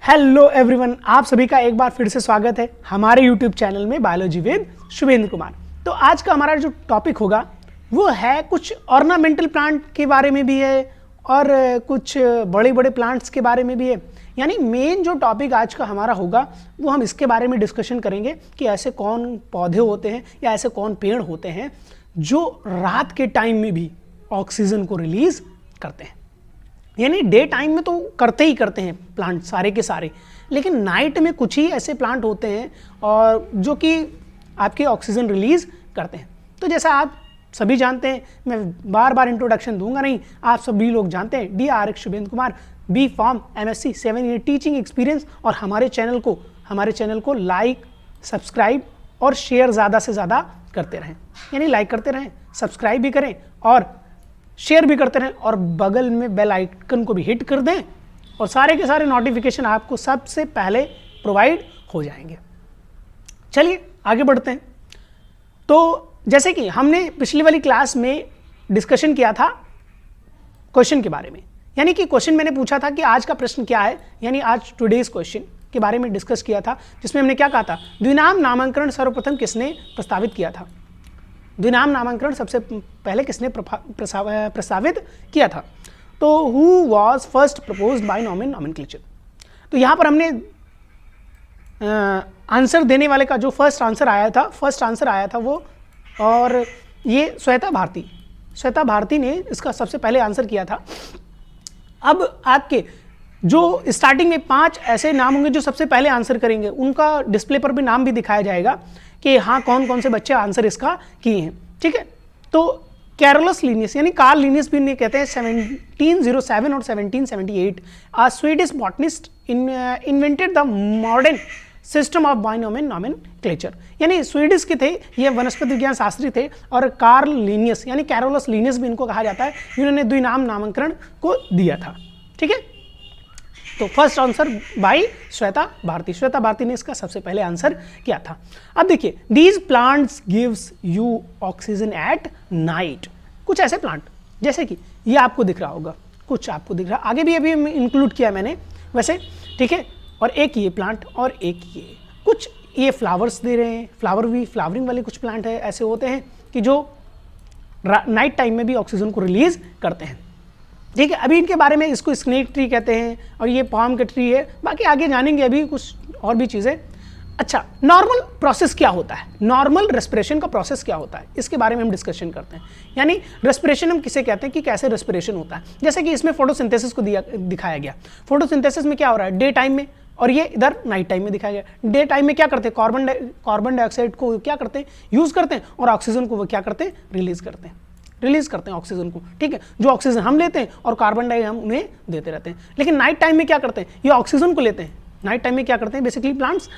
Hello everyone, आप सभी का एक बार फिर से स्वागत है हमारे यूट्यूब चैनल में बायोलॉजी विद शुभेंद्र कुमार। तो आज का हमारा जो टॉपिक होगा वो है कुछ ऑर्नामेंटल प्लांट के बारे में भी है और कुछ बड़े बड़े प्लांट्स के बारे में भी है। यानी मेन जो टॉपिक आज का हमारा होगा वो हम इसके बारे में डिस्कशन करेंगे कि ऐसे कौन पौधे होते हैं या ऐसे कौन पेड़ होते हैं जो रात के टाइम में भी ऑक्सीजन को रिलीज करते हैं। यानी डे टाइम में तो करते ही करते हैं प्लांट सारे के सारे, लेकिन नाइट में कुछ ही ऐसे प्लांट होते हैं और जो कि आपके ऑक्सीजन रिलीज करते हैं। तो जैसा आप सभी जानते हैं, मैं बार बार इंट्रोडक्शन दूंगा नहीं, आप सभी लोग जानते हैं DRX Shubhendra Kumar, B pharm MSc 7 year teaching experience. और हमारे चैनल को लाइक, सब्सक्राइब और शेयर ज़्यादा से ज़्यादा करते रहें। यानी लाइक करते रहें, सब्सक्राइब भी करें और शेयर भी करते रहें और बगल में बेल आइकन को भी हिट कर दें और सारे के सारे नोटिफिकेशन आपको सबसे पहले प्रोवाइड हो जाएंगे। चलिए आगे बढ़ते हैं। तो जैसे कि हमने पिछली वाली क्लास में डिस्कशन किया था क्वेश्चन के बारे में, यानी कि क्वेश्चन मैंने पूछा था कि आज का प्रश्न क्या है, यानी आज टुडेज क्वेश्चन के बारे में डिस्कस किया था, जिसमें हमने क्या कहा था, द्विनाम नामांकन सर्वप्रथम किसने प्रस्तावित किया था। द्विनाम नामांकन सबसे पहले किसने प्रस्तावित किया था, तो who was first proposed by nomenclature. तो यहाँ पर हमने आंसर देने वाले का जो फर्स्ट आंसर आया था वो, और ये श्वेता भारती ने इसका सबसे पहले आंसर किया था। अब आपके जो स्टार्टिंग में 5 ऐसे नाम होंगे जो सबसे पहले आंसर करेंगे, उनका डिस्प्ले पर भी नाम भी दिखाया जाएगा कि हाँ कौन कौन से बच्चे आंसर इसका किए हैं। ठीक है, तो कैरोलस लिनियस यानी कार्ल लिनियस भी कहते हैं 1707 और 1778 Swedish botanist invented the modern system of binomial nomenclature. यानी स्वीडिश के थे, ये वनस्पति विज्ञान शास्त्री थे, और कार्ल लिनियस यानी कैरोलस लिनियस भी इनको कहा जाता है, इन्होंने द्विनाम नामांकन को दिया था। ठीक है, तो first answer by Shweta Bharti ने इसका सबसे पहले आंसर किया था। अब देखिए, these plants gives you oxygen at night. कुछ ऐसे प्लांट जैसे कि ये आपको दिख रहा होगा, कुछ आपको दिख रहा, आगे भी अभी इंक्लूड किया मैंने वैसे। ठीक है, और एक ये प्लांट और एक ये, कुछ ये फ्लावर्स दे रहे हैं, फ्लावरिंग वाले कुछ प्लांट है ऐसे होते हैं कि जो नाइट टाइम में भी ऑक्सीजन को रिलीज करते हैं। ठीक है, अभी इनके बारे में इसको स्नेक ट्री कहते हैं और ये पाम का ट्री है, बाकी आगे जानेंगे अभी कुछ और भी चीज़ें। अच्छा, नॉर्मल प्रोसेस क्या होता है, नॉर्मल रेस्पिरेशन का प्रोसेस क्या होता है, इसके बारे में हम डिस्कशन करते हैं। यानी रेस्पिरेशन हम किसे कहते हैं कि कैसे रेस्पिरेशन होता है। जैसे कि इसमें फोटोसिंथेसिस को दिखाया गया। फोटोसिंथेसिस में क्या हो रहा है, डे टाइम में, और ये इधर नाइट टाइम में दिखाया गया। डे टाइम में क्या करते हैं, कार्बन डाइऑक्साइड को क्या करते हैं, यूज़ करते हैं, और ऑक्सीजन को वो क्या करते हैं, रिलीज करते हैं ऑक्सीजन को। ठीक है, जो ऑक्सीजन हम लेते हैं और कार्बन डाइऑक्साइड हम उन्हें देते रहते हैं। लेकिन नाइट टाइम में क्या करते हैं, ये ऑक्सीजन को लेते हैं। नाइट टाइम में क्या करते हैं, बेसिकली प्लांट्स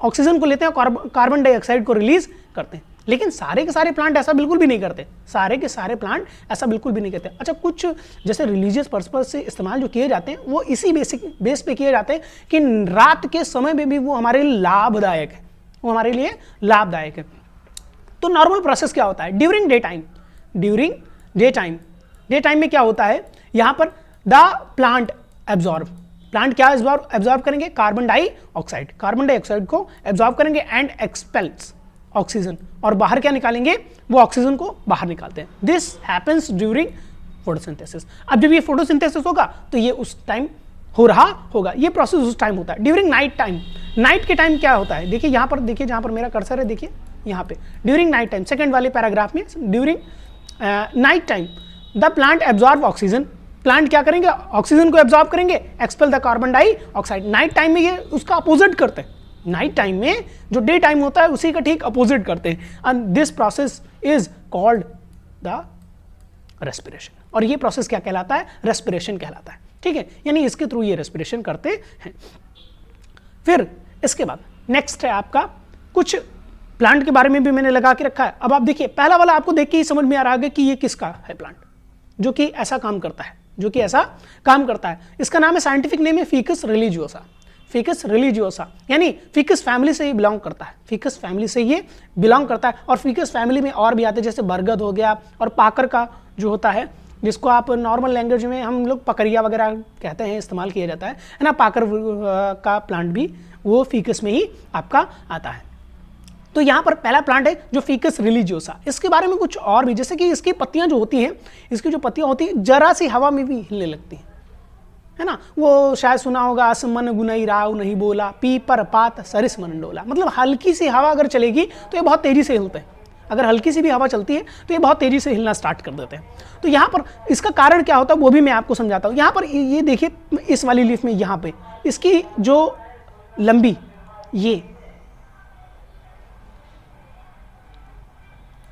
ऑक्सीजन को लेते हैं और कार्बन डाइऑक्साइड को रिलीज करते हैं। लेकिन सारे के सारे प्लांट ऐसा बिल्कुल भी नहीं करते, सारे के सारे प्लांट ऐसा बिल्कुल भी नहीं करते। अच्छा, कुछ जैसे रिलीजियस पर्पज से इस्तेमाल जो किए जाते हैं वो इसी बेस पे किए जाते हैं कि रात के समय में भी वो हमारे लिए लाभदायक है, तो नॉर्मल प्रोसेस क्या होता है, ड्यूरिंग डे टाइम में क्या होता है, यहाँ पर द प्लांट क्या एब्जॉर्ब करेंगे, कार्बन डाइऑक्साइड को एब्जॉर्ब करेंगे एंड एक्सपेल्स ऑक्सीजन, और बाहर क्या निकालेंगे, वो ऑक्सीजन को बाहर निकालते हैं। This happens during photosynthesis. अब जब ये फोटोसिंथेसिस होगा तो ये उस टाइम हो रहा होगा, ये प्रोसेस उस टाइम होता है। ड्यूरिंग नाइट के टाइम क्या होता है, देखिए यहाँ पर, देखिए जहाँ पर मेरा कर्सर है, देखिए यहाँ पे ड्यूरिंग नाइट टाइम, सेकेंड वाले पैराग्राफ में during night time the plant absorb oxygen. Plant क्या करेंगे, ऑक्सीजन को एब्जॉर्ब करेंगे, expel the carbon dioxide. Night time में ये उसका अपोजिट करते हैं, नाइट टाइम में जो डे टाइम होता है उसी का ठीक अपोजिट करते हैं। And this process is called the respiration, और ये प्रोसेस क्या कहलाता है, रेस्पिरेशन कहलाता है। ठीक है, यानी इसके थ्रू ये रेस्पिरेशन करते हैं। फिर इसके बाद नेक्स्ट है आपका, कुछ प्लांट के बारे में भी मैंने लगा के रखा है। अब आप देखिए, पहला वाला आपको देख के ही समझ में आ रहा है कि ये किसका है प्लांट, जो कि ऐसा काम करता है, इसका नाम है, साइंटिफिक नेम है फिकस रिलीजियोसा, यानी फिकस फैमिली से ये बिलोंग करता है। और फिकस फैमिली में और भी आते हैं, जैसे बरगद हो गया, और पाकर का जो होता है जिसको आप नॉर्मल लैंग्वेज में हम लोग पकरिया वगैरह कहते हैं, इस्तेमाल किया जाता है ना। पाकर का प्लांट भी वो फीकस में ही आपका आता है। तो यहाँ पर पहला प्लांट है जो फीकस रिलीजियोसा। इसके बारे में कुछ और भी, जैसे कि इसकी पत्तियां जो होती हैं, इसकी जो पत्तियां होती हैं जरा सी हवा में भी हिलने लगती हैं, है ना। वो शायद सुना होगा, आसमन गुनई राव नहीं बोला, पीपर पात सरिस मन डोला। मतलब हल्की सी हवा अगर चलेगी तो ये बहुत तेजी से हिलते हैं। अगर हल्की सी भी हवा चलती है तो ये बहुत तेजी से हिलना स्टार्ट कर देते हैं। तो यहाँ पर इसका कारण क्या होता है वो भी मैं आपको समझाता हूँ। यहाँ पर ये देखिए, इस वाली लीफ में यहाँ पे इसकी जो लंबी ये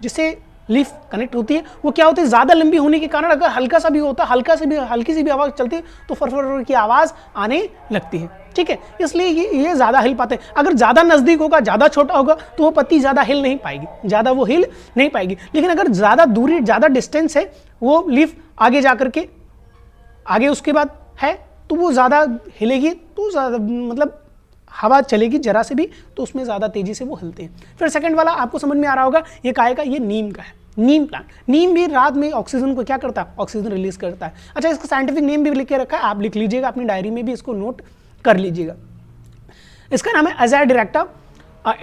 जिससे लीफ कनेक्ट होती है वो क्या होती है, ज़्यादा लंबी होने के कारण अगर हल्का सा भी होता है, हल्की सी भी आवाज़ चलती है तो फरफर की आवाज़ आने लगती है। ठीक है, इसलिए ये ज़्यादा हिल पाते हैं। अगर ज़्यादा नज़दीक होगा, ज़्यादा छोटा होगा तो वो पत्ती ज़्यादा हिल नहीं पाएगी, ज़्यादा वो हिल नहीं पाएगी। लेकिन अगर ज़्यादा दूरी, ज़्यादा डिस्टेंस है, वो लीफ आगे जा करके आगे उसके बाद है तो वो ज़्यादा हिलेगी, तो ज़्यादा मतलब हवा चलेगी जरा से भी तो उसमें ज़्यादा तेज़ी से वो हिलते हैं। फिर सेकंड वाला आपको समझ में आ रहा होगा, ये काहे का, ये नीम का है। नीम प्लांट, नीम भी रात में ऑक्सीजन को क्या करता है, ऑक्सीजन रिलीज करता है। अच्छा, इसका साइंटिफिक नेम भी लिख के रखा है, आप लिख लीजिएगा अपनी डायरी में भी, इसको नोट कर लीजिएगा। इसका नाम है एजाडिरेक्टा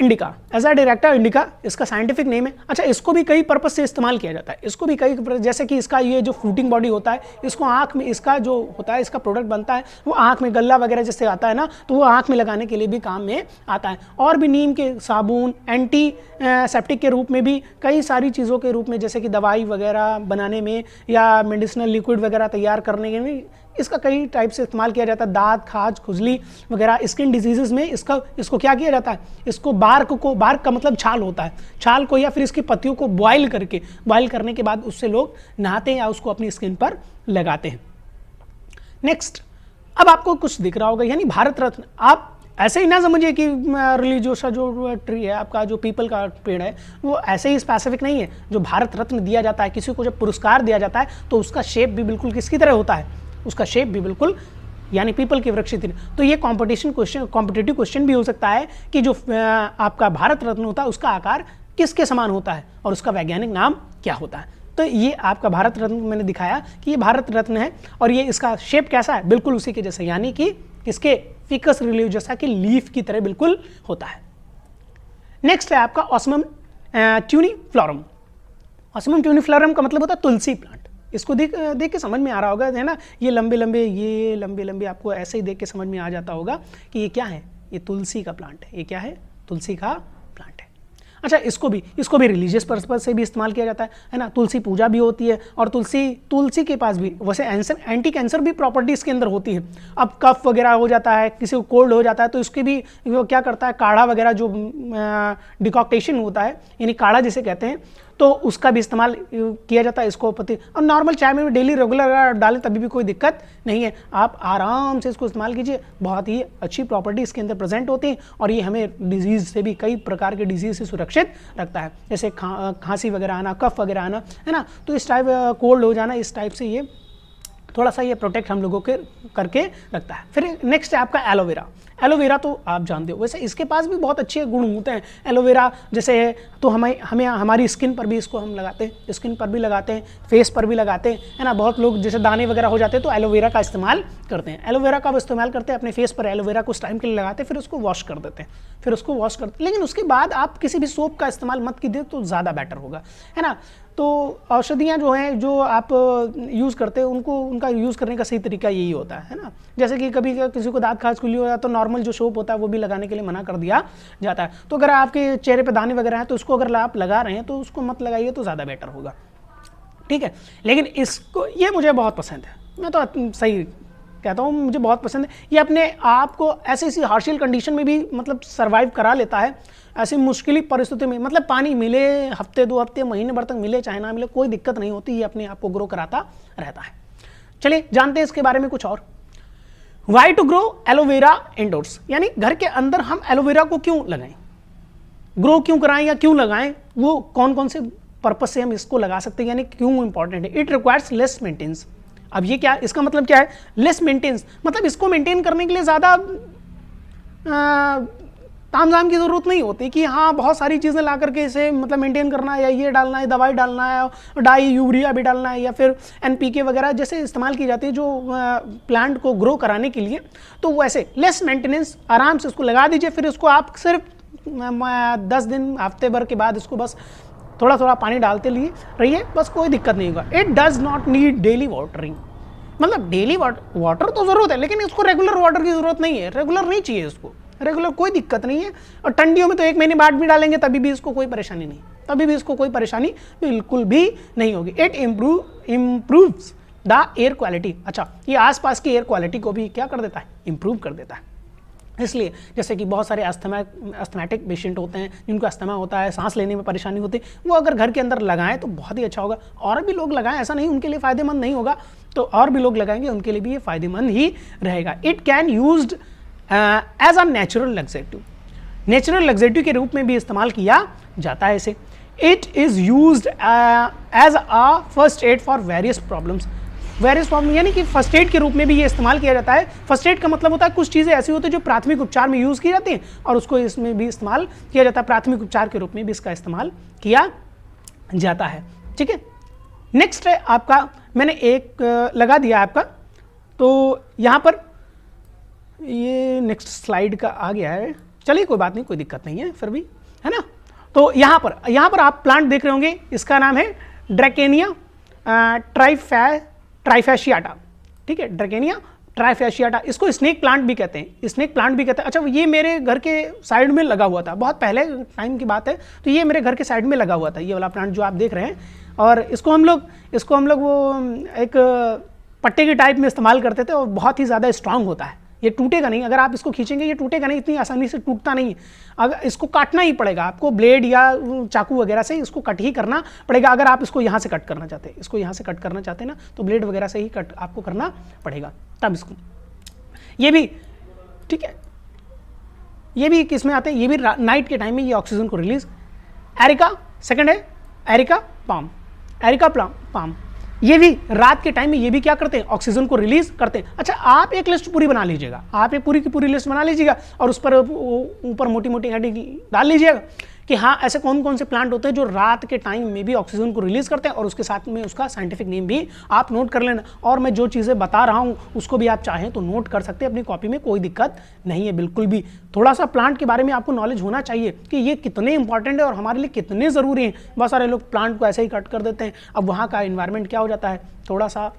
इंडिका। एजाडिरेक्टा इंडिका इसका साइंटिफिक नेम है। अच्छा, इसको भी कई पर्पस से इस्तेमाल किया जाता है। इसको भी कई, जैसे कि इसका ये जो फ्रूटिंग बॉडी होता है, इसको आँख में, इसका जो होता है, इसका प्रोडक्ट बनता है वो आँख में, गल्ला वगैरह जैसे आता है ना, तो वो आँख में लगाने के लिए भी काम में आता है। और भी नीम के साबुन, एंटी सेप्टिक के रूप में भी, कई सारी चीज़ों के रूप में, जैसे कि दवाई वगैरह बनाने में या मेडिसिनल लिक्विड वगैरह तैयार करने के में इसका कई टाइप से इस्तेमाल किया जाता है। दांत, खाज, खुजली वगैरह, स्किन डिजीज़ में इसको क्या किया जाता है, इसको बार्क का मतलब छाल होता है, छाल को या फिर इसकी पत्तियों को बॉयल करने के बाद उससे लोग नहाते हैं या उसको अपनी स्किन पर लगाते हैं। नेक्स्ट, अब आपको कुछ दिख रहा होगा, यानी भारत रत्न। आप ऐसे ही ना समझिए कि रिलीजियोसा जो ट्री है आपका, जो पीपल का पेड़ है, वो ऐसे ही स्पेसिफिक नहीं है। जो भारत रत्न दिया जाता है, किसी को जब पुरस्कार दिया जाता है तो उसका शेप भी बिल्कुल किसकी तरह होता है, उसका शेप भी बिल्कुल यानी पीपल के वृक्ष की तरह। तो ये कॉम्पिटिटिव क्वेश्चन भी हो सकता है कि जो आपका भारत रत्न होता है उसका आकार किसके समान होता है और उसका वैज्ञानिक नाम क्या होता है। तो ये आपका भारत रत्न मैंने दिखाया कि ये भारत रत्न है और ये इसका शेप कैसा है, बिल्कुल उसी के जैसा, यानी कि इसके फिकस रिलीजियोसा की लीफ की तरह बिल्कुल होता है। नेक्स्ट है आपका ऑस्मियम ट्यूनिफ्लोरम। ऑस्मियम ट्यूनिफ्लोरम का मतलब होता है तुलसी प्लांट। इसको देख के समझ में आ रहा होगा, है ना, ये लंबे लंबे आपको ऐसे ही देख के समझ में आ जाता होगा कि ये क्या है, ये तुलसी का प्लांट है। ये क्या है, तुलसी का प्लांट है। अच्छा, इसको भी रिलीजियस पर्पस से भी इस्तेमाल किया जाता है ना। तुलसी पूजा भी होती है और तुलसी के पास भी वैसे एंटी कैंसर भी प्रॉपर्टी इसके अंदर होती है। अब कफ वगैरह हो जाता है, किसी को कोल्ड हो जाता है, तो इसके भी वो क्या करता है, काढ़ा वगैरह जो डिकॉक्टेशन होता है, यानी काढ़ा जिसे कहते हैं, तो उसका भी इस्तेमाल किया जाता है इसको पत्ती। और नॉर्मल चाय में भी डेली रेगुलर डालें तभी भी कोई दिक्कत नहीं है, आप आराम से इसको इस्तेमाल कीजिए। बहुत ही अच्छी प्रॉपर्टी इसके अंदर प्रेजेंट होती है और ये हमें डिजीज़ से भी, कई प्रकार के डिजीज़ से सुरक्षित रखता है, जैसे खांसी वगैरह आना, कफ वगैरह आना, है ना। तो इस टाइप कोल्ड हो जाना, इस टाइप से ये थोड़ा सा ये प्रोटेक्ट हम लोगों के करके रखता है। फिर नेक्स्ट है आपका एलोवेरा। एलोवेरा तो आप जानते हो, वैसे इसके पास भी बहुत अच्छे गुण होते हैं। एलोवेरा जैसे है तो हमें हमारी स्किन पर भी इसको हम लगाते हैं, स्किन पर भी लगाते हैं, फेस पर भी लगाते हैं, है ना। बहुत लोग जैसे दाने वगैरह हो जाते हैं तो एलोवेरा का इस्तेमाल करते हैं। एलोवेरा का इस्तेमाल करते हैं अपने फेस पर, एलोवेरा कुछ टाइम के लिए लगाते हैं, फिर उसको वॉश कर देते हैं, लेकिन उसके बाद आप किसी भी सोप का इस्तेमाल मत कीजिए तो ज़्यादा बेटर होगा, है ना। तो औषधियाँ जो हैं, जो आप यूज़ करते हैं, उनका यूज़ करने का सही तरीका यही होता है ना। जैसे कि कभी किसी को दांत खाज खुली हो जाए तो नॉर्मल जो सोप होता है वो भी लगाने के लिए मना कर दिया जाता है। तो अगर आपके चेहरे पे दाने वगैरह हैं तो उसको अगर आप लगा रहे हैं तो उसको मत लगाइए तो ज़्यादा बेटर होगा, ठीक है। लेकिन इसको, ये मुझे बहुत पसंद है, मैं तो सही कहता हूँ, मुझे बहुत पसंद है। ये अपने आप को ऐसी हार्शियल कंडीशन में भी मतलब सर्वाइव करा लेता है, ऐसी मुश्किल परिस्थिति में, मतलब पानी मिले हफ्ते 2 हफ्ते महीने भर तक मिले चाहे ना मिले कोई दिक्कत नहीं होती, ये अपने आप को ग्रो कराता रहता है। चलिए जानते हैं इसके बारे में कुछ और। Why to grow aloe vera indoors, यानी घर के अंदर हम एलोवेरा को क्यों लगाएं, ग्रो क्यों कराएं या क्यों लगाएं, वो कौन कौन से पर्पज से हम इसको लगा सकते हैं, यानी क्यों इंपॉर्टेंट है। It requires less maintenance. अब ये क्या, इसका मतलब क्या है, लेस मेंटेनेंस, मतलब इसको मेंटेन करने के लिए ज़्यादा तामझाम की ज़रूरत नहीं होती कि हाँ बहुत सारी चीज़ें ला करके इसे मतलब मेंटेन करना है, या ये डालना है, दवाई डालना है, डाई यूरिया भी डालना है, या फिर NPK वगैरह जैसे इस्तेमाल की जाती है जो प्लांट को ग्रो कराने के लिए। तो वैसे लेस मेंटेनेंस, आराम से उसको लगा दीजिए, फिर उसको आप सिर्फ 10 दिन हफ्ते भर के बाद इसको बस थोड़ा थोड़ा पानी डालते लिए रहिए, बस कोई दिक्कत नहीं होगा। It does not need daily watering, मतलब डेली वाटर तो ज़रूरत है, लेकिन इसको रेगुलर वाटर की ज़रूरत नहीं है, रेगुलर नहीं चाहिए इसको, रेगुलर कोई दिक्कत नहीं है। और ठंडियों में तो 1 महीने बाद भी डालेंगे तभी भी इसको कोई परेशानी नहीं, तभी भी इसको कोई परेशानी बिल्कुल भी नहीं होगी। It improves the air quality. अच्छा, ये आसपास की एयर क्वालिटी को भी क्या कर देता है, इम्प्रूव कर देता है। इसलिए जैसे कि बहुत सारे अस्थमैटिक पेशेंट होते हैं जिनको अस्थमा होता है, सांस लेने में परेशानी होती है, वो अगर घर के अंदर लगाएं तो बहुत ही अच्छा होगा। और भी लोग लगाएं, ऐसा नहीं उनके लिए फ़ायदेमंद नहीं होगा, तो और भी लोग लगाएंगे उनके लिए भी ये फ़ायदेमंद ही रहेगा। It can used as a natural laxative, natural laxative के रूप में भी इस्तेमाल किया जाता है इसे। It is used as a first aid for various problems, various problem यानी कि फर्स्ट एड के रूप में भी ये इस्तेमाल किया जाता है। फर्स्ट एड का मतलब होता है कुछ चीज़ें ऐसी होती है जो प्राथमिक उपचार में यूज़ की जाती हैं और उसको इसमें भी इस्तेमाल किया जाता है, प्राथमिक उपचार के रूप में भी इसका इस्तेमाल किया जाता है। ठीक है, नेक्स्ट है आपका, मैंने एक लगा दिया आपका, तो यहाँ पर ये नेक्स्ट स्लाइड का आ गया है, चलिए कोई बात नहीं, कोई दिक्कत नहीं है फिर भी, है ना। तो यहाँ पर आप प्लांट देख रहे होंगे, इसका नाम है ड्रैकेनिया ट्राइफैशियाटा। ठीक है, ड्रैकेनिया ट्राइफैशियाटा, इसको स्नेक प्लांट भी कहते हैं, स्नेक प्लांट भी कहते हैं। अच्छा, ये मेरे घर के साइड में लगा हुआ था, बहुत पहले टाइम की बात है, तो ये मेरे घर के साइड में लगा हुआ था ये वाला प्लांट जो आप देख रहे हैं। और इसको हम लोग वो एक पट्टे के टाइप में इस्तेमाल करते थे और बहुत ही ज़्यादा स्ट्रांग होता है, ये टूटेगा नहीं, अगर आप इसको खींचेंगे ये टूटेगा नहीं, इतनी आसानी से टूटता नहीं। अगर इसको काटना ही पड़ेगा आपको, ब्लेड या चाकू वगैरह से इसको कट ही करना पड़ेगा। अगर आप इसको यहाँ से कट करना चाहते हैं, इसको यहाँ से कट करना चाहते हैं ना, तो ब्लेड वगैरह से ही कट आपको करना पड़ेगा तब इसको। ये भी ठीक है, ये भी किसमें आते हैं, ये भी नाइट के टाइम में ये ऑक्सीजन को रिलीज। एरिका सेकंड है, एरिका पाम, एरिका पाम, ये भी रात के टाइम में ये भी क्या करते हैं, ऑक्सीजन को रिलीज करते हैं। अच्छा, आप एक लिस्ट पूरी बना लीजिएगा, आप एक पूरी की पूरी लिस्ट बना लीजिएगा और उस पर ऊपर मोटी मोटी हेडिंग डाल लीजिएगा कि हाँ ऐसे कौन कौन से प्लांट होते हैं जो रात के टाइम में भी ऑक्सीजन को रिलीज करते हैं, और उसके साथ में उसका साइंटिफिक नेम भी आप नोट कर लेना। और मैं जो चीज़ें बता रहा हूँ उसको भी आप चाहें तो नोट कर सकते हैं अपनी कॉपी में, कोई दिक्कत नहीं है बिल्कुल भी। थोड़ा सा प्लांट के बारे में आपको नॉलेज होना चाहिए कि ये कितने इंपॉर्टेंट है और हमारे लिए कितने ज़रूरी हैं। बहुत सारे लोग प्लांट को ऐसे ही कट कर देते हैं, अब वहाँ का इन्वायरमेंट क्या हो जाता है, थोड़ा सा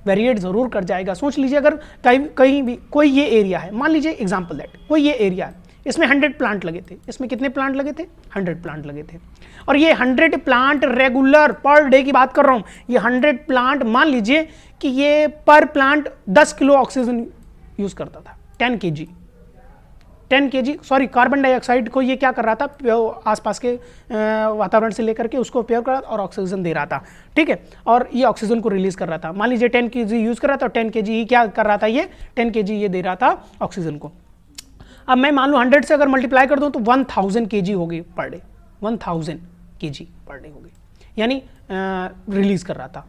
वेरिएट ज़रूर कर जाएगा। सोच लीजिए अगर कहीं भी कोई ये एरिया है, मान लीजिए एग्जाम्पल दैट कोई ये एरिया है, इसमें 100 प्लांट लगे थे, इसमें कितने प्लांट लगे थे, 100 प्लांट लगे थे, और ये 100 प्लांट रेगुलर पर डे की बात कर रहा हूँ, ये 100 प्लांट मान लीजिए कि ये पर प्लांट 10 किलो ऑक्सीजन यूज़ करता था, 10 kg सॉरी कार्बन डाइऑक्साइड को ये क्या कर रहा था, आसपास के वातावरण से लेकर के उसको प्योर कर रहा था और ऑक्सीजन दे रहा था। ठीक है, और ये ऑक्सीजन को रिलीज कर रहा था। मान लीजिए 10 kg यूज़ कर रहा था और 10 kg ही क्या कर रहा था, ये 10 kg ये दे रहा था ऑक्सीजन को। अब मैं मान लूँ 100 से अगर मल्टीप्लाई कर दूँ तो 1000 kg हो गई per day, 1000 kg per day हो गई, यानी रिलीज कर रहा था,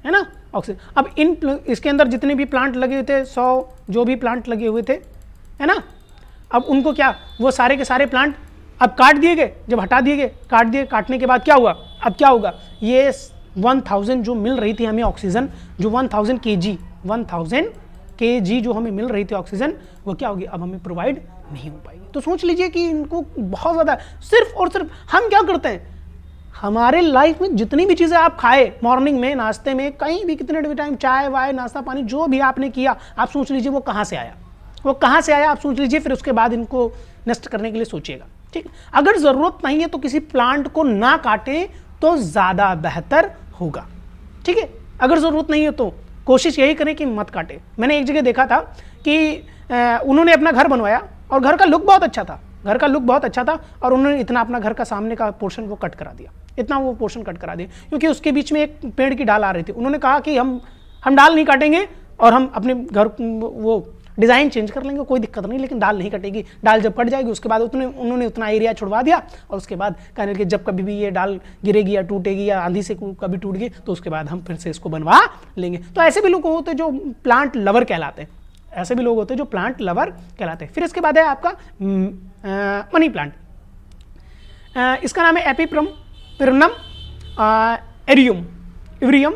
है ना ऑक्सीजन। अब इसके अंदर जितने भी प्लांट लगे हुए थे, 100 जो भी प्लांट लगे हुए थे, है ना, अब उनको क्या, वो सारे के सारे प्लांट अब काट दिए गए, जब हटा दिए गए, काट दिए, काटने के बाद क्या हुआ, अब क्या होगा, ये 1000 जो मिल रही थी हमें ऑक्सीजन, जो 1000 kg जो हमें मिल रही थी ऑक्सीजन, वो क्या होगी, अब हमें प्रोवाइड नहीं हो पाएगी। तो सोच लीजिए कि इनको बहुत ज़्यादा, सिर्फ और सिर्फ हम क्या करते हैं, हमारे लाइफ में जितनी भी चीज़ें आप खाए, मॉर्निंग में, नाश्ते में, कहीं भी कितने भी टाइम, चाय वाय, नाश्ता पानी जो भी आपने किया, आप सोच लीजिए वो कहाँ से आया, वो कहाँ से आया आप सोच लीजिए, फिर उसके बाद इनको नष्ट करने के लिए सोचिएगा। ठीक है, अगर ज़रूरत नहीं है तो किसी प्लांट को ना काटें तो ज़्यादा बेहतर होगा। ठीक है, अगर ज़रूरत नहीं है तो कोशिश यही करें कि मत काटें। मैंने एक जगह देखा था कि उन्होंने अपना घर बनवाया और घर का लुक बहुत अच्छा था, घर का लुक बहुत अच्छा था, और उन्होंने इतना अपना घर का सामने का पोर्शन वो कट करा दिया, इतना वो पोर्शन कट करा दिया, क्योंकि उसके बीच में एक पेड़ की डाल आ रही थी। उन्होंने कहा कि हम डाल नहीं काटेंगे और हम अपने घर वो डिज़ाइन चेंज कर लेंगे, कोई दिक्कत नहीं, लेकिन डाल नहीं कटेगी। डाल जब कट जाएगी उसके बाद उन्होंने उतना एरिया छुड़वा दिया, और उसके बाद कहने लगे जब कभी भी ये डाल गिरेगी या टूटेगी या आंधी से कभी टूट गई तो उसके बाद हम फिर से इसको बनवा लेंगे। तो ऐसे भी लोग होते हैं जो प्लांट लवर कहलाते हैं, ऐसे भी लोग होते हैं जो प्लांट लवर कहलाते हैं। फिर इसके बाद है आपका मनी प्लांट। इसका नाम है एपीप्रमनम एरियम,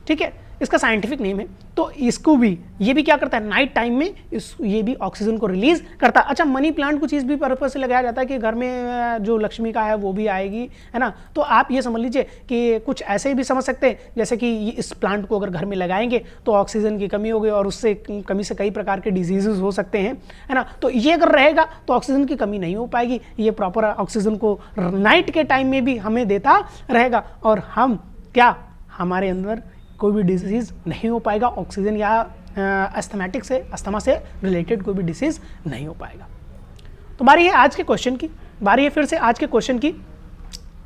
ठीक है, इसका साइंटिफिक नेम है। तो इसको भी, ये भी क्या करता है, नाइट टाइम में ये भी ऑक्सीजन को रिलीज करता है। अच्छा, मनी प्लांट कुछ इस भी पर्पज से लगाया जाता है कि घर में जो लक्ष्मी का है वो भी आएगी, है ना। तो आप ये समझ लीजिए कि कुछ ऐसे भी समझ सकते हैं जैसे कि इस प्लांट को अगर घर में लगाएंगे तो ऑक्सीजन की कमी होगी और उससे कमी से कई प्रकार के डिजीजेज हो सकते हैं, है ना। तो ये अगर रहेगा तो ऑक्सीजन की कमी नहीं हो पाएगी, ये प्रॉपर ऑक्सीजन को नाइट के टाइम में भी हमें देता रहेगा और हम क्या, हमारे अंदर कोई भी डिजीज़ नहीं हो पाएगा, ऑक्सीजन या अस्थमैटिक से, अस्थमा से रिलेटेड कोई भी डिसीज़ नहीं हो पाएगा। तो बारी है आज के क्वेश्चन की, बारी है फिर से आज के क्वेश्चन की।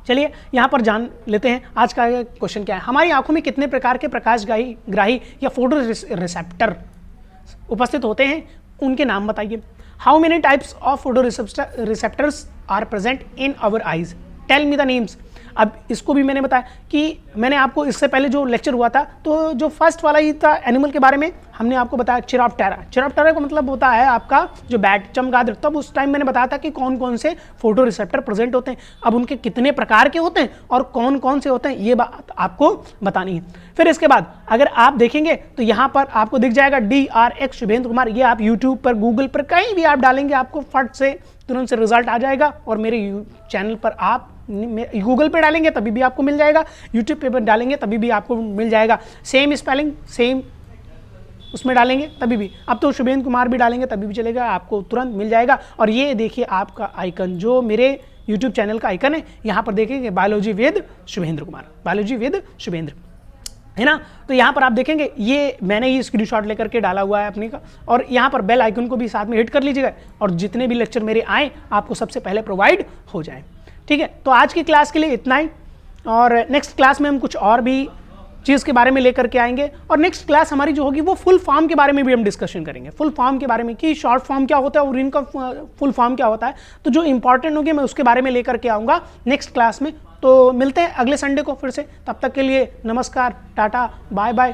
चलिए यहाँ पर जान लेते हैं आज का क्वेश्चन क्या है। हमारी आंखों में कितने प्रकार के प्रकाशग्राही या फोटो रिसेप्टर उपस्थित होते हैं, उनके नाम बताइए। How many types of photoreceptors are present in our eyes, tell me the names. अब इसको भी मैंने बताया कि मैंने आपको इससे पहले जो लेक्चर हुआ था तो जो फर्स्ट वाला ही था एनिमल के बारे में, हमने आपको बताया चिरोप्टेरा। चिरोप्टेरा का मतलब होता है आपका जो बैट, चमगादड़। तब उस टाइम मैंने बताया था कि कौन कौन से फोटो रिसेप्टर प्रेजेंट होते हैं, अब उनके कितने प्रकार के होते हैं और कौन कौन से होते हैं, ये बात आपको बतानी है। फिर इसके बाद अगर आप देखेंगे तो यहाँ पर आपको दिख जाएगा DRX शुभेंद्र कुमार। ये आप यूट्यूब पर, गूगल पर कहीं भी आप डालेंगे आपको फट से तुरंत से रिजल्ट आ जाएगा और मेरे चैनल पर आप गूगल पे डालेंगे तभी भी आपको मिल जाएगा, यूट्यूब पे डालेंगे तभी भी आपको मिल जाएगा। सेम स्पेलिंग, सेम उसमें डालेंगे तभी भी, अब तो शुभेंद्र कुमार भी डालेंगे तभी भी चलेगा, आपको तुरंत मिल जाएगा। और ये देखिए आपका आइकन, जो मेरे यूट्यूब चैनल का आइकन है, यहाँ पर देखेंगे biology with Shubhendra Kumar, biology with Shubhendra, है ना। तो यहाँ पर आप देखेंगे ये मैंने ही स्क्रीनशॉट लेकर के डाला हुआ है अपने का, और यहाँ पर बेल आइकन को भी साथ में हिट कर लीजिएगा और जितने भी लेक्चर मेरे आए आपको सबसे पहले प्रोवाइड हो जाए, ठीक है। तो आज की क्लास के लिए इतना ही, और नेक्स्ट क्लास में हम कुछ और भी चीज़ के बारे में लेकर के आएंगे, और नेक्स्ट क्लास हमारी जो होगी वो फुल फॉर्म के बारे में भी हम डिस्कशन करेंगे, फुल फॉर्म के बारे में कि शॉर्ट फॉर्म क्या होता है और इनका फुल फॉर्म क्या होता है। तो जो इंपॉर्टेंट होगी मैं उसके बारे में लेकर के आऊँगा नेक्स्ट क्लास में। तो मिलते हैं अगले संडे को फिर से, तब तक के लिए नमस्कार, टाटा, बाय बाय।